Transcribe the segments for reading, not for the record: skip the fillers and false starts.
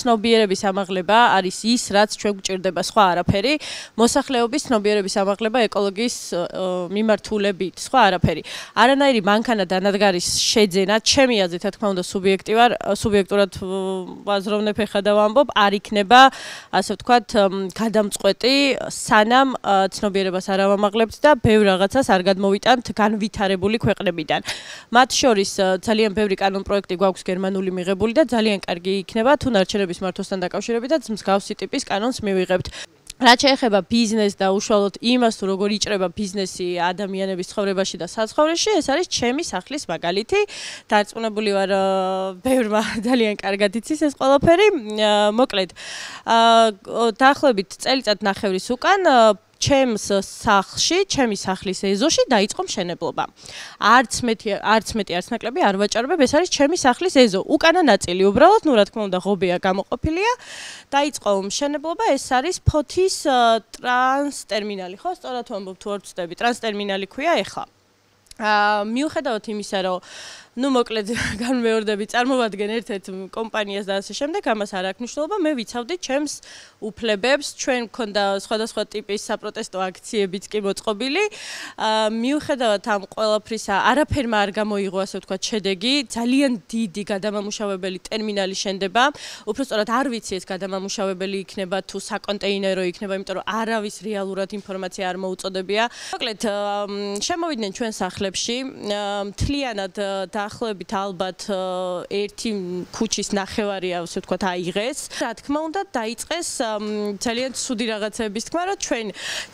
ცნობიერების ამაღლება არის ის, რაც ჩვენ გვჭირდება, სხვა არაფერი. მოსახლეობის ცნობიერების ამაღლება ეკოლოგიის მიმართულებით, სხვა არაფერი. არანაირი მანქანა და ნადგარის შეძენა, ჩემი აზრით, რა თქმა უნდა, სუბიექტურად ვაზროვნებ ეხლა და ვამბობ, არ იქნება, ასე ვთქვათ, გადამწყვეტი, სანამ ცნობიერებას არ ავამაღლებთ და ბევრ რაღაცას არ გადმოვიტანთ განვითარებული ქვეყნებიდან. მათ შორის ძალიან ბევრი კანონპროექტი გვაქვს გერმანული მიღებული და ძალიან კარგი იქნება თუ ნარჩენების მართვასთან დაკავშირებითაც მსგავსი ტიპის კანონს მივიღებთ. რაც შეეხება ბიზნესს და უშუალოდ იმას, თუ როგორ იჭრება ბიზნესი ადამიანების ცხოვრებაში და საცხოვრებაში, ეს არის ჩემი სახლის მაგალითი. დარწმუნებული ვარ, ბევრმა ძალიან კარგად იცის ეს ყველაფერი. მოკლედ, დაახლოებით წელიწად ნახევრის უკან ჩემს სახლში, ჩემი სახლის ეზოში დაიწყო მშენებლობა. არც მეტი, არც ნაკლები არ ვაჭარბებ, ეს არის ჩემი სახლის ეზო. უკანა ნაწილი უბრალოდ, ნუ რა თქმა უნდა, ღობეა გამოყოფილია. დაიწყო მშენებლობა, ეს არის ფოთის ტრანსტერმინალი, ხო? სწორად ვამბობ თუ არ ვცდები, ტრანსტერმინალი ქვია ეხლა. მიუხედავად იმისა, რომ ნუ მოკლედ განმეორდები, წარმოვადგენ ერთ-ერთ კომპანიას და ასე შემდეგ, ამას არ აქვს მნიშვნელობა, მე ვიცავდი ჩემს უფლებებს, ჩვენ მქონდა სხვადასხვა ტიპის საპროტესტო აქციებიც კი მოწყობილი. მიუხედავად ამ ყველაფრისა, არაფერმა არ გამოიღო, ასე ვთქვათ, შედეგი, ძალიან დიდი გადამამუშავებელი ტერმინალი შენდება. უფრო სწორად არ ვიცი ეს გადამამუშავებელი იქნება თუ საკონტეინერო იქნება, იმიტომ რომ არავის რეალურად ინფორმაცია არ მოუწოდებია. მოკლედ, შემოვიდნენ ჩვენ სახლებში, მთლიანად დაახლოებით ალბათ ერთი ქუჩის ნახევარია, ასე ვთქვათ, აიღეს. რა თქმა უნდა, დაიწყეს ძალიან ცუდი რაღაცების თქმა, რომ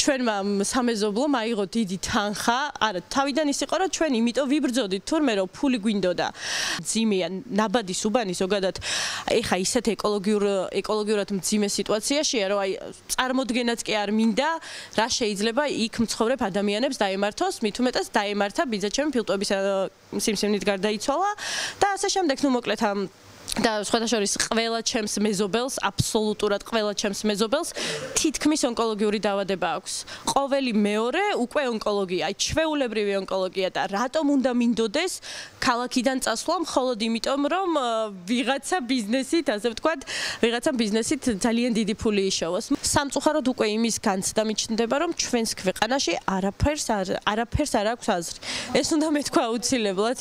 ჩვენმა სამეზობლომ აიღო დიდი თანხა. არა, თავიდან ის იყო, რომ ჩვენ იმიტომ ვიბრძოდით თურმე, რომ ფული გვინდოდა. მძიმეა, ნაბადი სუბანი ზოგადად ეხა ისეთ ეკოლოგიურად მძიმე სიტუაციაშია, რომ აი წარმოდგენაც კი არ მინდა, რა შეიძლება იქ მცხოვრებ ადამიანებს დაემართოს, მით უმეტეს დაემართა ბიძაჩემი ფილტვების სიმსივნით გარდაიცვალა და ასე შემდეგ, ნუ მოკლედ და სხვადასხვა ყველა ჩემს მეზობელს, აბსოლუტურად ყველა ჩემს მეზობელს თითქმის ონკოლოგიური დაავადება აქვს. ყოველი მეორე უკვე ონკოლოგია, აი ჩვეულებრივი ონკოლოგია და რატომ უნდა მინდოდეს ქალაქიდან წასვლა მხოლოდ იმიტომ, რომ ვიღაცა ბიზნესით, ასე ვთქვათ, ვიღაცა ბიზნესით ძალიან დიდი ფული იშოვოს. სამწუხაროდ უკვე იმის განცდა მიჩნდება, რომ ჩვენს ქვეყანაში არაფერს არ აქვს აზრი. ეს უნდა მეთქვა აუცილებლად.